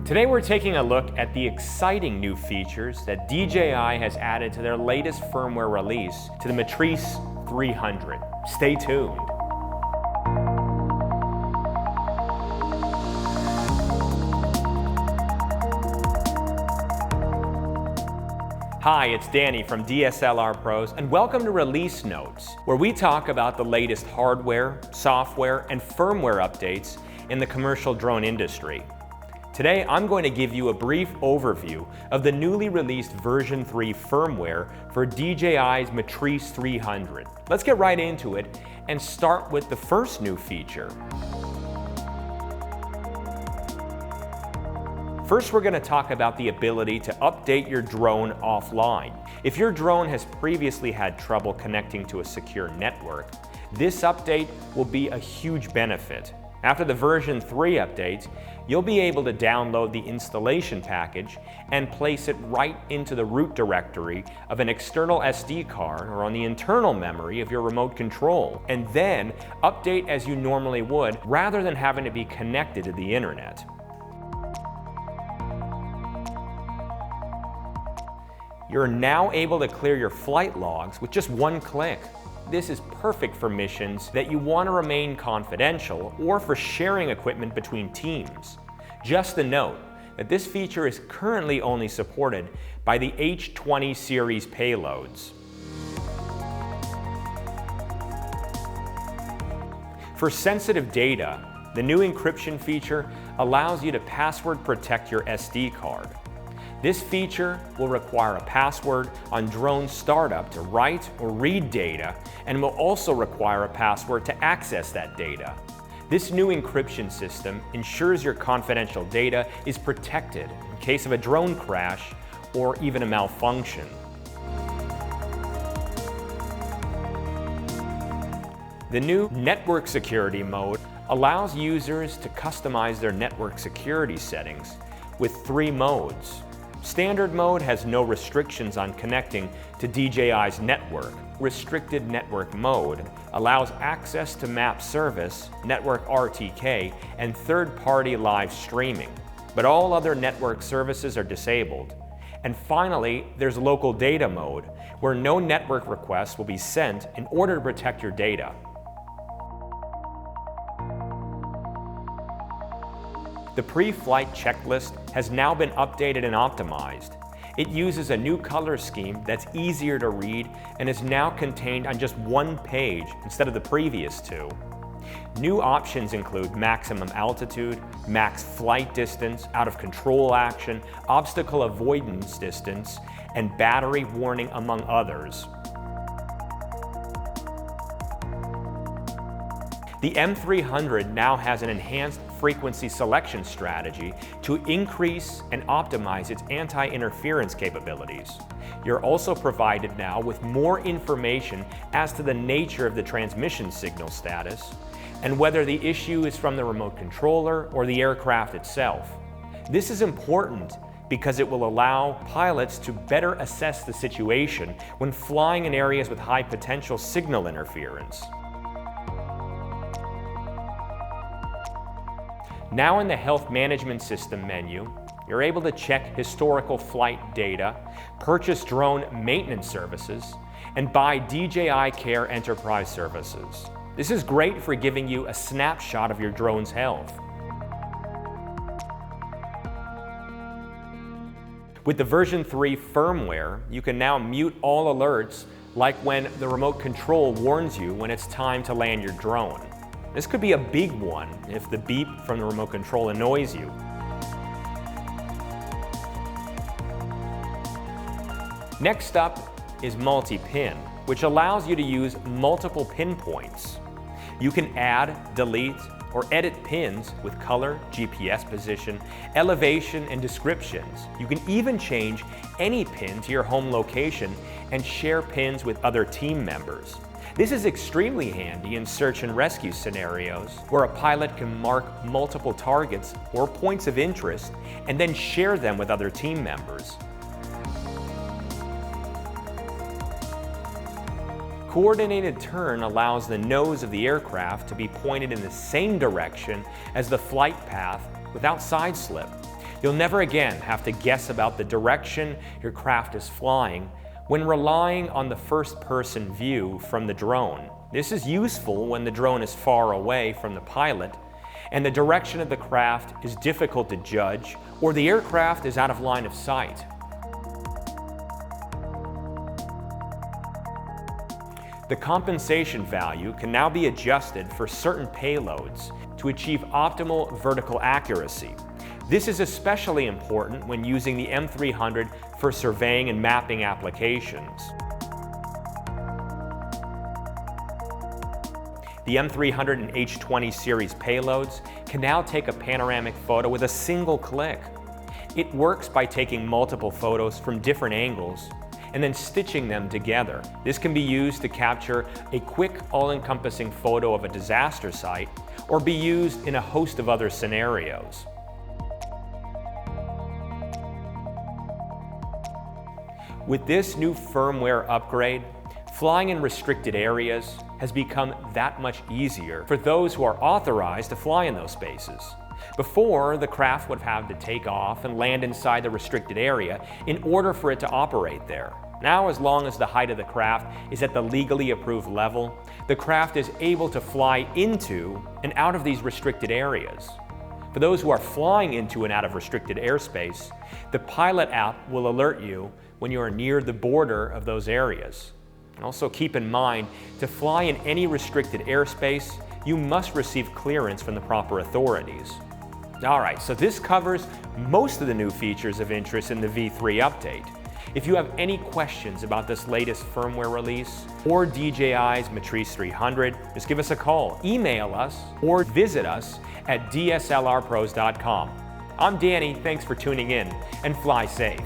Today we're taking a look at the exciting new features that DJI has added to their latest firmware release to the MATRICE 300. Stay tuned. Hi, it's Danny from DSLR Pros, and welcome to Release Notes, where we talk about the latest hardware, software, and firmware updates in the commercial drone industry. Today, I'm going to give you a brief overview of the newly released version 3 firmware for DJI's MATRICE 300. Let's get right into it and start with the first new feature. First, we're going to talk about the ability to update your drone offline. If your drone has previously had trouble connecting to a secure network, this update will be a huge benefit. After the version 3 update, you'll be able to download the installation package and place it right into the root directory of an external SD card or on the internal memory of your remote control, and then update as you normally would rather than having to be connected to the internet. You're now able to clear your flight logs with just one click. This is perfect for missions that you want to remain confidential or for sharing equipment between teams. Just a note that this feature is currently only supported by the H20 series payloads. For sensitive data, the new encryption feature allows you to password protect your SD card. This feature will require a password on drone startup to write or read data, and will also require a password to access that data. This new encryption system ensures your confidential data is protected in case of a drone crash or even a malfunction. The new network security mode allows users to customize their network security settings with 3 modes. Standard mode has no restrictions on connecting to DJI's network. Restricted network mode allows access to map service, network RTK, and third-party live streaming, but all other network services are disabled. And finally, there's local data mode, where no network requests will be sent in order to protect your data. The pre-flight checklist has now been updated and optimized. It uses a new color scheme that's easier to read and is now contained on just one page instead of the previous 2. New options include maximum altitude, max flight distance, out of control action, obstacle avoidance distance, and battery warning, among others. The M300 now has an enhanced frequency selection strategy to increase and optimize its anti-interference capabilities. You're also provided now with more information as to the nature of the transmission signal status and whether the issue is from the remote controller or the aircraft itself. This is important because it will allow pilots to better assess the situation when flying in areas with high potential signal interference. Now in the Health Management System menu, you're able to check historical flight data, purchase drone maintenance services, and buy DJI Care Enterprise services. This is great for giving you a snapshot of your drone's health. With the version 3 firmware, you can now mute all alerts, like when the remote control warns you when it's time to land your drone. This could be a big one if the beep from the remote control annoys you. Next up is multi-pin, which allows you to use multiple pinpoints. You can add, delete, or edit pins with color, GPS position, elevation, and descriptions. You can even change any pin to your home location and share pins with other team members. This is extremely handy in search and rescue scenarios where a pilot can mark multiple targets or points of interest and then share them with other team members. Coordinated turn allows the nose of the aircraft to be pointed in the same direction as the flight path without side slip. You'll never again have to guess about the direction your craft is flying when relying on the first-person view from the drone. This is useful when the drone is far away from the pilot and the direction of the craft is difficult to judge or the aircraft is out of line of sight. The compensation value can now be adjusted for certain payloads to achieve optimal vertical accuracy. This is especially important when using the M300 for surveying and mapping applications. The M300 and H20 series payloads can now take a panoramic photo with a single click. It works by taking multiple photos from different angles and then stitching them together. This can be used to capture a quick, all-encompassing photo of a disaster site or be used in a host of other scenarios. With this new firmware upgrade, flying in restricted areas has become that much easier for those who are authorized to fly in those spaces. Before, the craft would have to take off and land inside the restricted area in order for it to operate there. Now, as long as the height of the craft is at the legally approved level, the craft is able to fly into and out of these restricted areas. For those who are flying into and out of restricted airspace, the Pilot app will alert you when you are near the border of those areas. And also keep in mind, to fly in any restricted airspace, you must receive clearance from the proper authorities. Alright, so this covers most of the new features of interest in the V3 update. If you have any questions about this latest firmware release or DJI's MATRICE 300, just give us a call, email us, or visit us at DSLRpros.com. I'm Danny, thanks for tuning in, and fly safe.